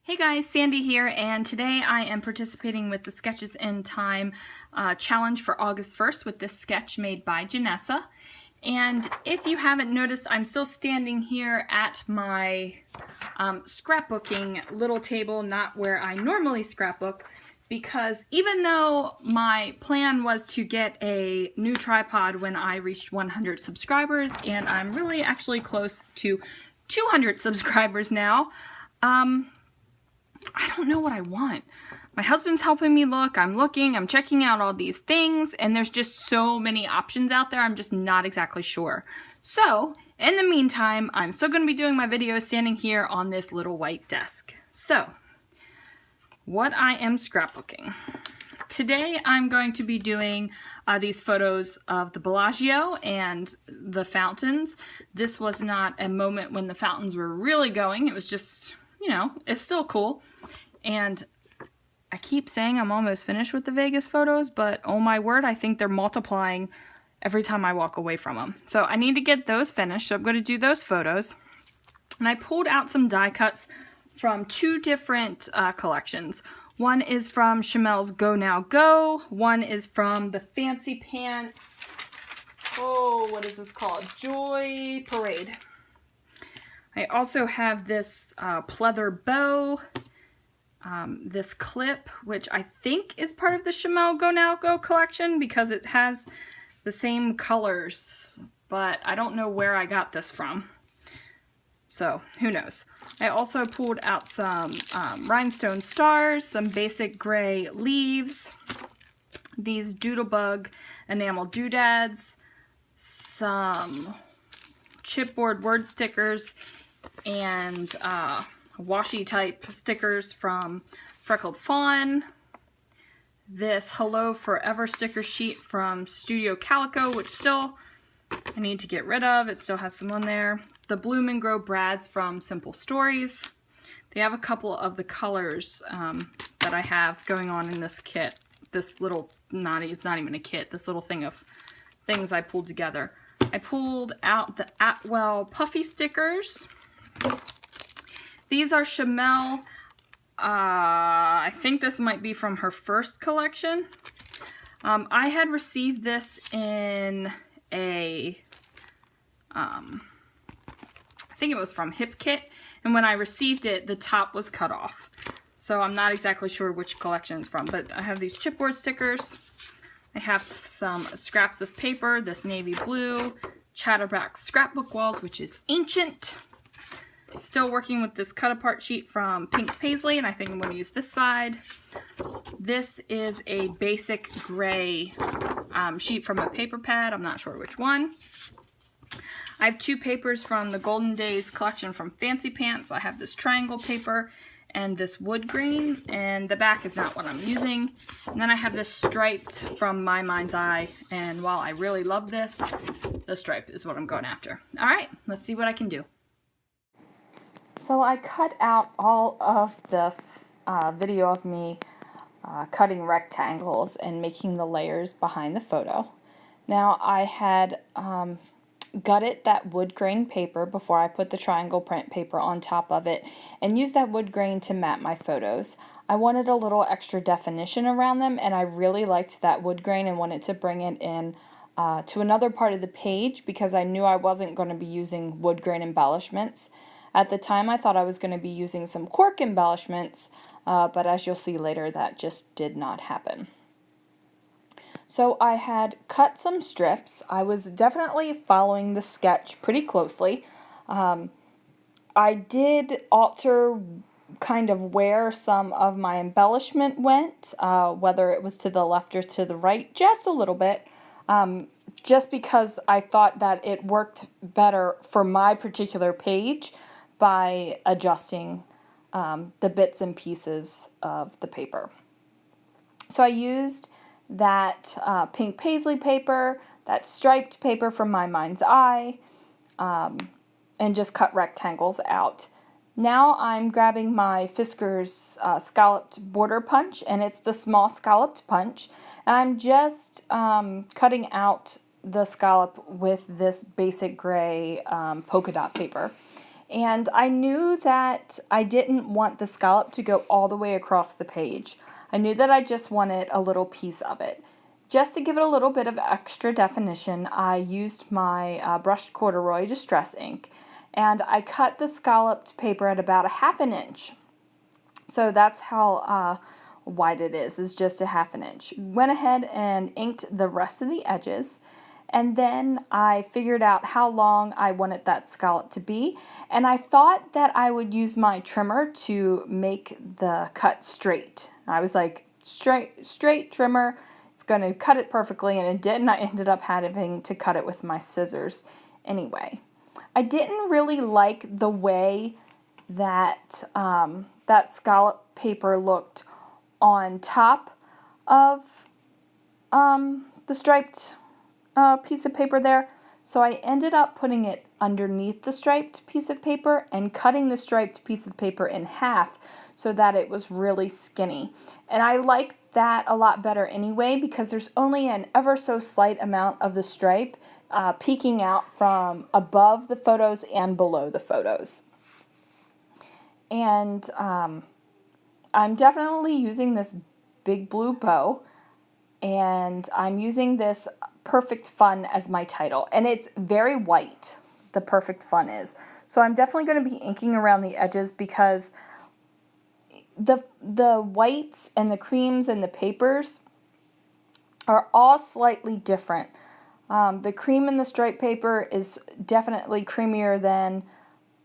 Hey guys, Sandy here, and today I am participating with the Sketches in Time challenge for August 1st with this sketch made by Janessa. And if you haven't noticed, I'm still standing here at my scrapbooking little table, not where I normally scrapbook, because even though my plan was to get a new tripod when I reached 100 subscribers, and I'm really actually close to 200 subscribers now, I don't know what I want. My husband's helping me look, I'm looking, I'm checking out all these things, and there's just so many options out there, I'm just not exactly sure. So, in the meantime, I'm still going to be doing my videos standing here on this little white desk. So, what I am scrapbooking. Today I'm going to be doing these photos of the Bellagio and the fountains. This was not a moment when the fountains were really going, it was just, you know, it's still cool. And I keep saying I'm almost finished with the Vegas photos, but oh my word, I think they're multiplying every time I walk away from them. So I need to get those finished, so I'm going to do those photos. And I pulled out some die cuts from two different collections. One is from Chamel's Go Now Go. One is from the Fancy Pants, oh, what is this called? Joy Parade. I also have this pleather bow, this clip, which I think is part of the Chamel Go Now Go collection because it has the same colors, but I don't know where I got this from. So, who knows. I also pulled out some rhinestone stars, some basic gray leaves, these Doodlebug enamel doodads, some chipboard word stickers, and washi type stickers from Freckled Fawn, this Hello Forever sticker sheet from Studio Calico, which still I need to get rid of, it still has some on there, the Bloom and Grow Brads from Simple Stories. They have a couple of the colors that I have going on in this kit, this little, it's not even a kit, this little thing of things I pulled together. I pulled out the Atwell puffy stickers. These are Chamel. I think this might be from her first collection. I had received this in a, I think it was from Hip Kit, and when I received it, the top was cut off. So I'm not exactly sure which collection it's from, but I have these chipboard stickers. I have some scraps of paper, this navy blue, Chatterback scrapbook walls, which is ancient. Still working with this cut apart sheet from Pink Paisley, and I think I'm going to use this side. This is a basic gray sheet from a paper pad, I'm not sure which one. I have two papers from the Golden Days collection from Fancy Pants. I have this triangle paper and this wood grain, and the back is not what I'm using. And then I have this striped from My Mind's Eye, and while I really love this, the stripe is what I'm going after. Alright, let's see what I can do. So I cut out all of the video of me cutting rectangles and making the layers behind the photo. Now I had gutted that wood grain paper before I put the triangle print paper on top of it and used that wood grain to map my photos. I wanted a little extra definition around them, and I really liked that wood grain and wanted to bring it in to another part of the page because I knew I wasn't going to be using wood grain embellishments. At the time I thought I was going to be using some cork embellishments, but as you'll see later that just did not happen. So I had cut some strips. I was definitely following the sketch pretty closely. I did alter kind of where some of my embellishment went, whether it was to the left or to the right, just a little bit, just because I thought that it worked better for my particular page by adjusting the bits and pieces of the paper. So I used that Pink Paisley paper, that striped paper from My Mind's Eye, and just cut rectangles out. Now I'm grabbing my Fisker's scalloped border punch, and it's the small scalloped punch, and I'm just cutting out the scallop with this basic gray polka dot paper. And I knew that I didn't want the scallop to go all the way across the page. I knew that I just wanted a little piece of it. Just to give it a little bit of extra definition, I used my brushed corduroy distress ink, and I cut the scalloped paper at about a 1/2 inch. So that's how wide it is just a 1/2 inch. Went ahead and inked the rest of the edges, and then I figured out how long I wanted that scallop to be, and I thought that I would use my trimmer to make the cut straight. I was like, straight trimmer, it's going to cut it perfectly, and it did, and I ended up having to cut it with my scissors anyway. I didn't really like the way that that scallop paper looked on top of the striped piece of paper there, so I ended up putting it underneath the striped piece of paper and cutting the striped piece of paper in half so that it was really skinny. And I like that a lot better anyway, because there's only an ever so slight amount of the stripe peeking out from above the photos and below the photos. And I'm definitely using this big blue bow, and I'm using this Perfect Fun as my title, and it's very white, the Perfect Fun is. So I'm definitely going to be inking around the edges, because the whites and the creams and the papers are all slightly different. The cream in the stripe paper is definitely creamier than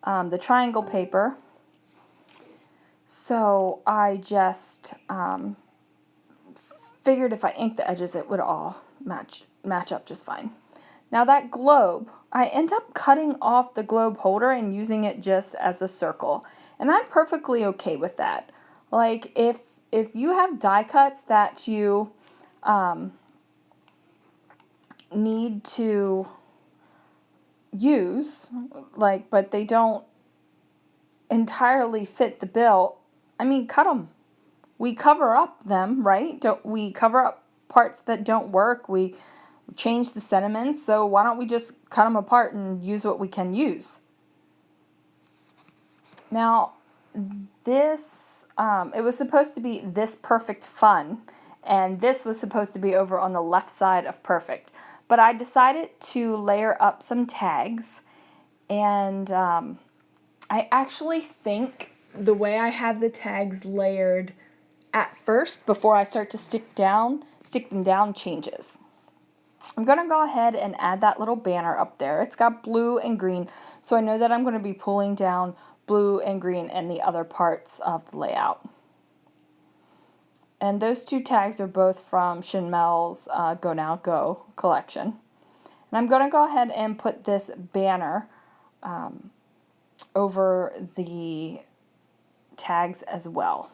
the triangle paper. So I just figured if I inked the edges, it would all match up just fine. Now that globe, I end up cutting off the globe holder and using it just as a circle. And I'm perfectly okay with that. Like if you have die cuts that you need to use, but they don't entirely fit the bill, I mean, cut them. We cover up them, right? We cover up parts that don't work. We change the sentiments, so why don't we just cut them apart and use what we can use? Now, this, it was supposed to be This Perfect Fun, and this was supposed to be over on the left side of Perfect. But I decided to layer up some tags, and I actually think the way I have the tags layered at first, before I start to stick them down, changes. I'm going to go ahead and add that little banner up there. It's got blue and green, so I know that I'm going to be pulling down blue and green in the other parts of the layout. And those two tags are both from Chanel's Go Now Go collection. And I'm going to go ahead and put this banner over the tags as well.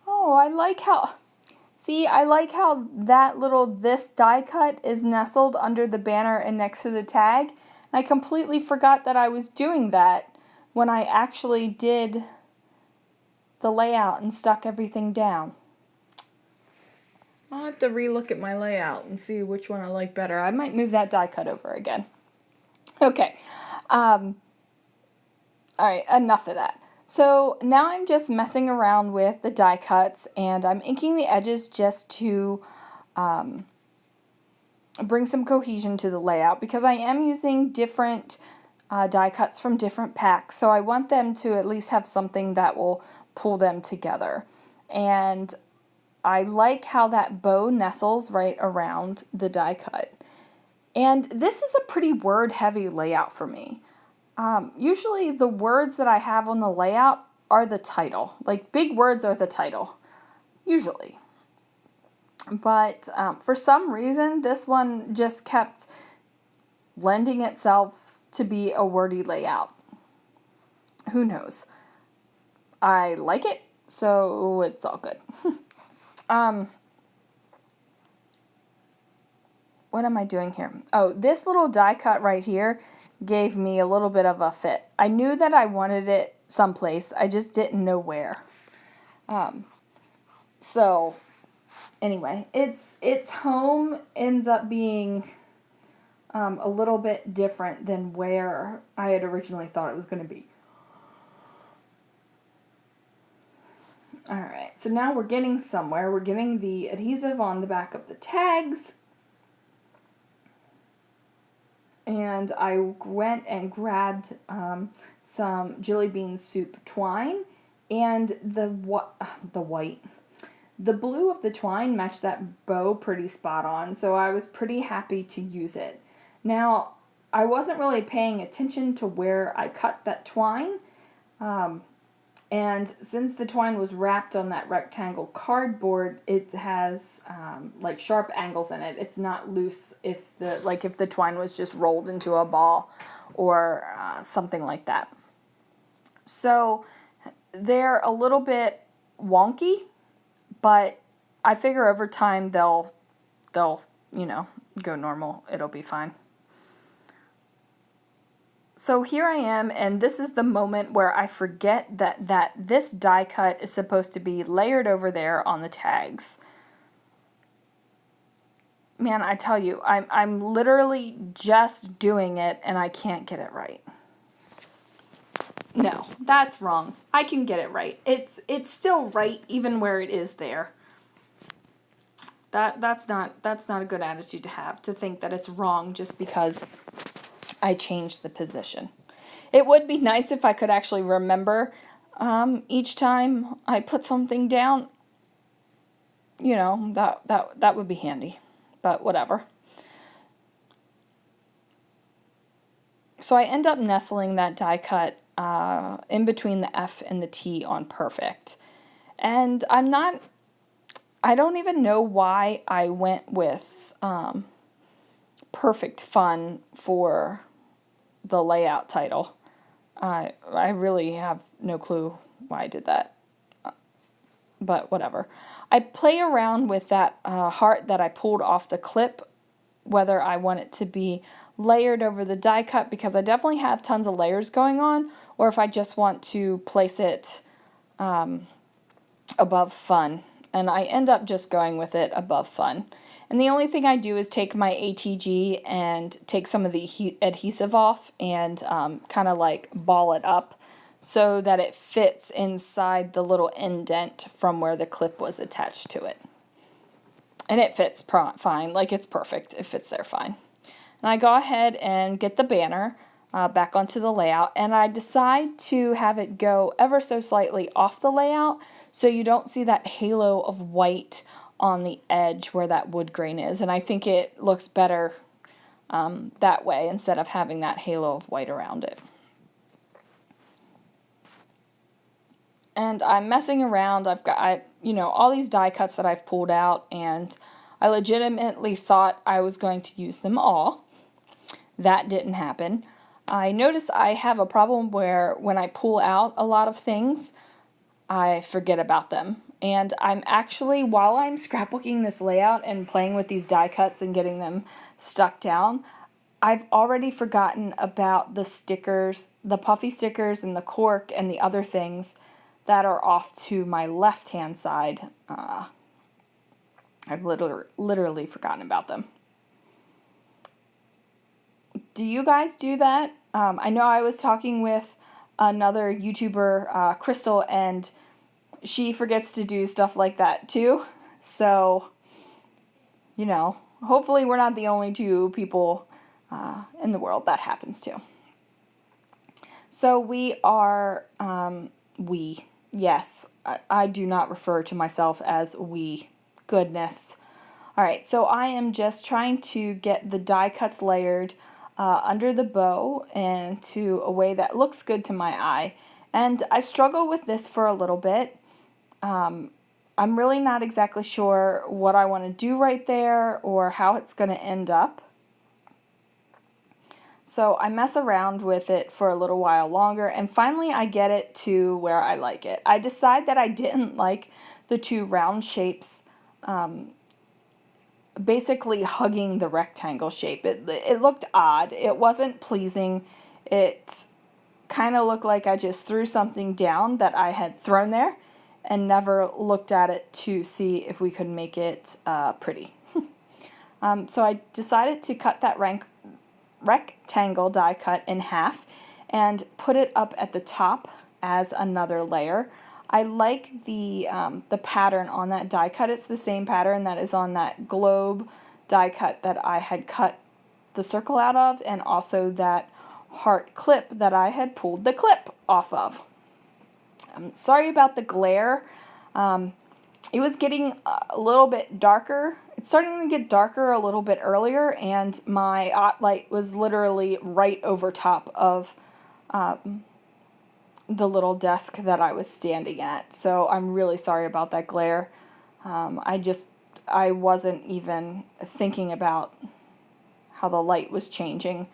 Oh, I like how that little This die cut is nestled under the banner and next to the tag. And I completely forgot that I was doing that when I actually did the layout and stuck everything down. I'll have to relook at my layout and see which one I like better. I might move that die cut over again. Okay. All right, enough of that. So now I'm just messing around with the die cuts, and I'm inking the edges just to bring some cohesion to the layout, because I am using different die cuts from different packs, so I want them to at least have something that will pull them together. And I like how that bow nestles right around the die cut. And this is a pretty word-heavy layout for me. Usually the words that I have on the layout are the title. Like, big words are the title, usually. But for some reason, this one just kept lending itself to be a wordy layout. Who knows? I like it, so it's all good. What am I doing here? Oh, this little die cut right here gave me a little bit of a fit. I knew that I wanted it someplace. I just didn't know where. Anyway, its home ends up being a little bit different than where I had originally thought it was going to be. Alright, so now we're getting somewhere. We're getting the adhesive on the back of the tags. And I went and grabbed some jelly bean soup twine, and the blue of the twine matched that bow pretty spot on, so I was pretty happy to use it. Now, I wasn't really paying attention to where I cut that twine, and since the twine was wrapped on that rectangle cardboard, it has like sharp angles in it. It's not loose if the twine was just rolled into a ball or something like that. So they're a little bit wonky, but I figure over time they'll go normal. It'll be fine. So here I am, and this is the moment where I forget that this die cut is supposed to be layered over there on the tags. Man, I tell you, I'm literally just doing it, and I can't get it right. No, that's wrong. I can get it right. It's still right even where it is there. That's not a good attitude to have, to think that it's wrong just because I changed the position. It would be nice if I could actually remember each time I put something down. You know, that would be handy, but whatever. So I end up nestling that die cut in between the F and the T on perfect. And I don't even know why I went with Perfect Fun for the layout title. I really have no clue why I did that, but whatever. I play around with that heart that I pulled off the clip, whether I want it to be layered over the die cut, because I definitely have tons of layers going on, or if I just want to place it above Fun. And I end up just going with it above Fun. And the only thing I do is take my ATG and take some of the adhesive off and kind of like ball it up so that it fits inside the little indent from where the clip was attached to it. And it fits fine, like it's perfect. It fits there fine. And I go ahead and get the banner back onto the layout, and I decide to have it go ever so slightly off the layout so you don't see that halo of white on the edge where that wood grain is. And I think it looks better that way instead of having that halo of white around it. And I'm messing around. I've got all these die cuts that I've pulled out, and I legitimately thought I was going to use them all. That didn't happen. I notice I have a problem where when I pull out a lot of things, I forget about them. And I'm actually, while I'm scrapbooking this layout and playing with these die cuts and getting them stuck down, I've already forgotten about the stickers, the puffy stickers and the cork and the other things that are off to my left-hand side. I've literally forgotten about them. Do you guys do that? I know I was talking with another YouTuber, Crystal, and she forgets to do stuff like that too. So, hopefully we're not the only two people in the world that happens to. So yes, I do not refer to myself as we. Goodness. Alright, so I am just trying to get the die cuts layered under the bow and to a way that looks good to my eye. And I struggle with this for a little bit. I'm really not exactly sure what I want to do right there or how it's going to end up. So I mess around with it for a little while longer, and finally I get it to where I like it. I decide that I didn't like the two round shapes basically hugging the rectangle shape. It looked odd. It wasn't pleasing. It kind of looked like I just threw something down that I had thrown there and never looked at it to see if we could make it pretty. So I decided to cut that rectangle die cut in half and put it up at the top as another layer. I like the pattern on that die cut. It's the same pattern that is on that globe die cut that I had cut the circle out of, and also that heart clip that I had pulled the clip off of. I'm sorry about the glare. It was getting a little bit darker. It's starting to get darker a little bit earlier, and my light was literally right over top of the little desk that I was standing at. So I'm really sorry about that glare. I wasn't even thinking about how the light was changing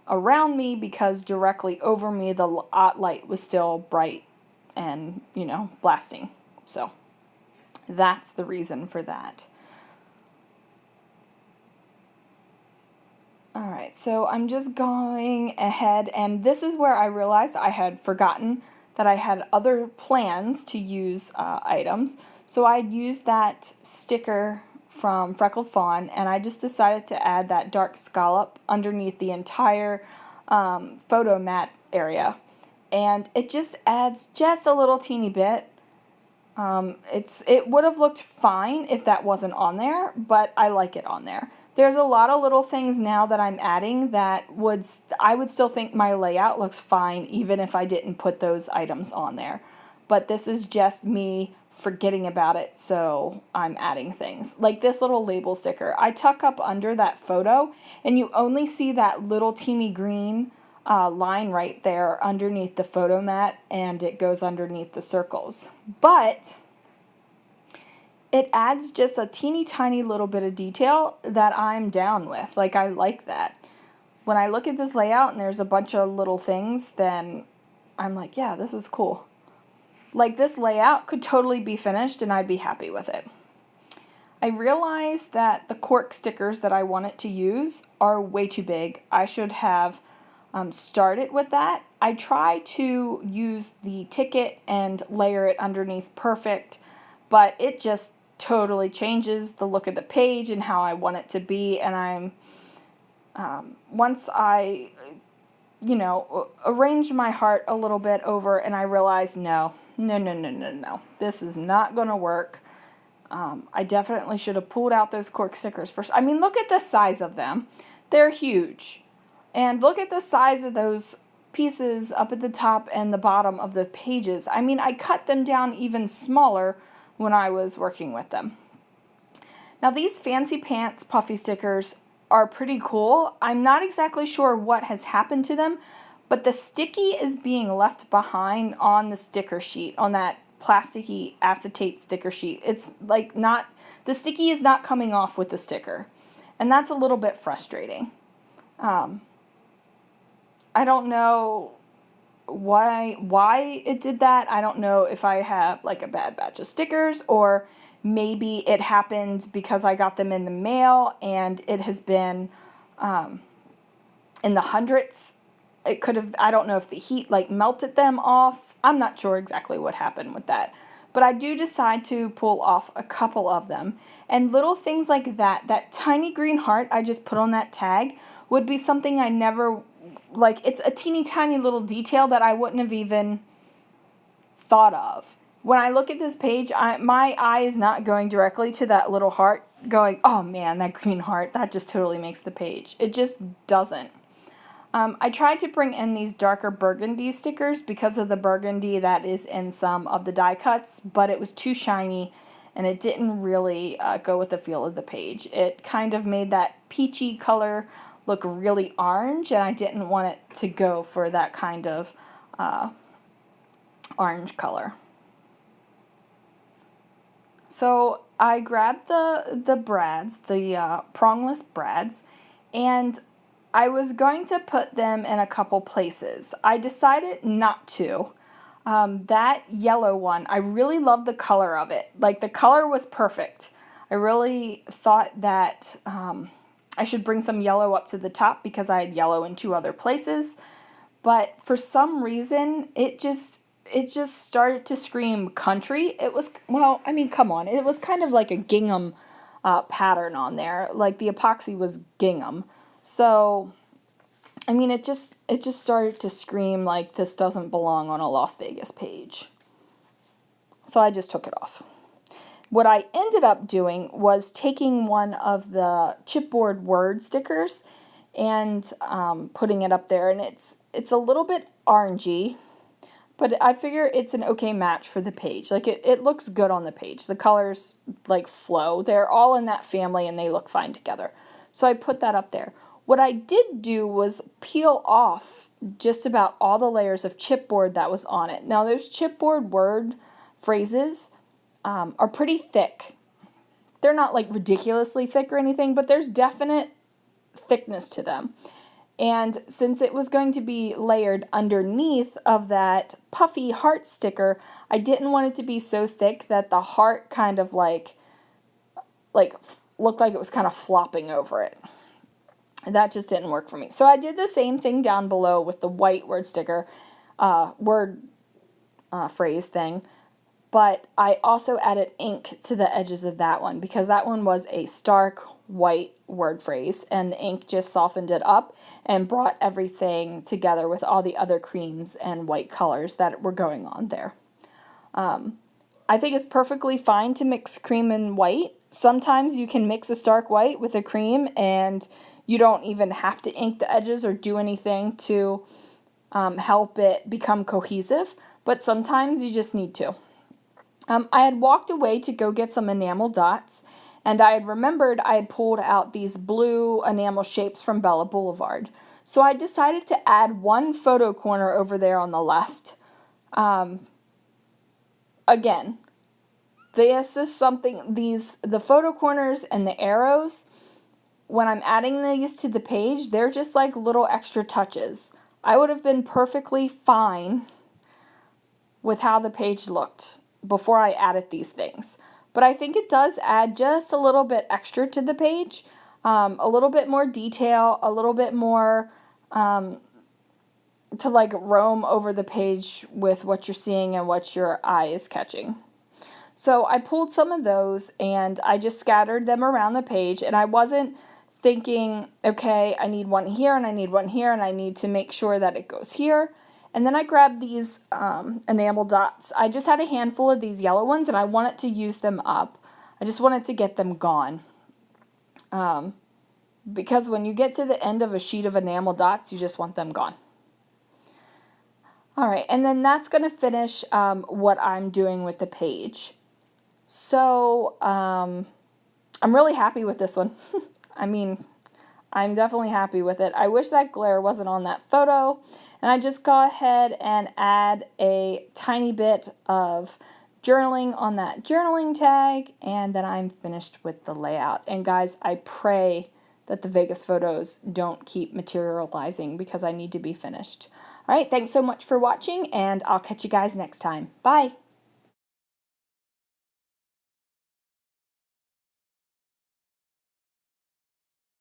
around me, because directly over me the light was still bright and, blasting. So that's the reason for that. Alright, so I'm just going ahead, and this is where I realized I had forgotten that I had other plans to use items. So I used that sticker from Freckled Fawn, and I just decided to add that dark scallop underneath the entire photo mat area. And it just adds just a little teeny bit. It would have looked fine if that wasn't on there, but I like it on there. There's a lot of little things now that I'm adding that I would still think my layout looks fine even if I didn't put those items on there. But this is just me forgetting about it, so I'm adding things. Like this little label sticker. I tuck up under that photo, and you only see that little teeny green line right there underneath the photo mat, and it goes underneath the circles. But it adds just a teeny tiny little bit of detail that I'm down with. Like, I like that. When I look at this layout and there's a bunch of little things, then I'm like, yeah, this is cool. Like, this layout could totally be finished and I'd be happy with it. I realized that the cork stickers that I wanted to use are way too big. I should have started with that. I try to use the ticket and layer it underneath perfect, but it just totally changes the look of the page and how I want it to be. And once I arrange my heart a little bit over, and I realize no, this is not going to work. I definitely should have pulled out those cork stickers first. I mean, look at the size of them. They're huge. And look at the size of those pieces up at the top and the bottom of the pages. I mean, I cut them down even smaller when I was working with them. Now, these Fancy Pants puffy stickers are pretty cool. I'm not exactly sure what has happened to them, but the sticky is being left behind on the sticker sheet, on that plasticky acetate sticker sheet. It's like the sticky is not coming off with the sticker, and that's a little bit frustrating. I don't know why it did that. I don't know if I have like a bad batch of stickers, or maybe it happened because I got them in the mail and it has been in the hundreds. It could have, I don't know if the heat like melted them off. I'm not sure exactly what happened with that. But I do decide to pull off a couple of them. And little things like that tiny green heart I just put on that tag would be something I never, like, it's a teeny tiny little detail that I wouldn't have even thought of. When I look at this page, my eye is not going directly to that little heart going, oh man, that green heart, that just totally makes the page. It just doesn't. I tried to bring in these darker burgundy stickers because of the burgundy that is in some of the die cuts, but it was too shiny and it didn't really go with the feel of the page. It kind of made that peachy color look really orange, and I didn't want it to go for that kind of orange color. So I grabbed the brads, the prongless brads, and I was going to put them in a couple places. I decided not to. That yellow one, I really love the color of it. Like, the color was perfect. I really thought that I should bring some yellow up to the top because I had yellow in two other places. But for some reason, it just started to scream country. It was, well, I mean, come on. It was kind of like a gingham pattern on there. Like, the epoxy was gingham. So I mean, it just started to scream like this doesn't belong on a Las Vegas page. So I just took it off. What I ended up doing was taking one of the chipboard word stickers and putting it up there, and it's a little bit orangey, but I figure it's an okay match for the page. Like it looks good on the page. The colors like flow. They're all in that family and they look fine together. So I put that up there. What I did do was peel off just about all the layers of chipboard that was on it. Now those chipboard word phrases are pretty thick. They're not like ridiculously thick or anything, but there's definite thickness to them. And since it was going to be layered underneath of that puffy heart sticker, I didn't want it to be so thick that the heart kind of like looked like it was kind of flopping over it. That just didn't work for me. So I did the same thing down below with the white word sticker, phrase thing. But I also added ink to the edges of that one because that one was a stark white word phrase, and the ink just softened it up and brought everything together with all the other creams and white colors that were going on there. I think it's perfectly fine to mix cream and white. Sometimes you can mix a stark white with a cream and you don't even have to ink the edges or do anything to help it become cohesive, but sometimes you just need to. I had walked away to go get some enamel dots, and I had remembered I had pulled out these blue enamel shapes from Bella Boulevard. So I decided to add one photo corner over there on the left. Again, this is something, the photo corners and the arrows, when I'm adding these to the page, they're just like little extra touches. I would have been perfectly fine with how the page looked before I added these things. But I think it does add just a little bit extra to the page, a little bit more detail, a little bit more to like roam over the page with what you're seeing and what your eye is catching. So I pulled some of those and I just scattered them around the page, and I wasn't thinking, okay, I need one here and I need one here and I need to make sure that it goes here. And then I grabbed these enamel dots. I just had a handful of these yellow ones and I wanted to use them up. I just wanted to get them gone. Because when you get to the end of a sheet of enamel dots, you just want them gone. All right, and then that's going to finish what I'm doing with the page. So I'm really happy with this one. I mean, I'm definitely happy with it. I wish that glare wasn't on that photo. And I just go ahead and add a tiny bit of journaling on that journaling tag, and then I'm finished with the layout. And guys, I pray that the Vegas photos don't keep materializing because I need to be finished. All right, thanks so much for watching, and I'll catch you guys next time. Bye.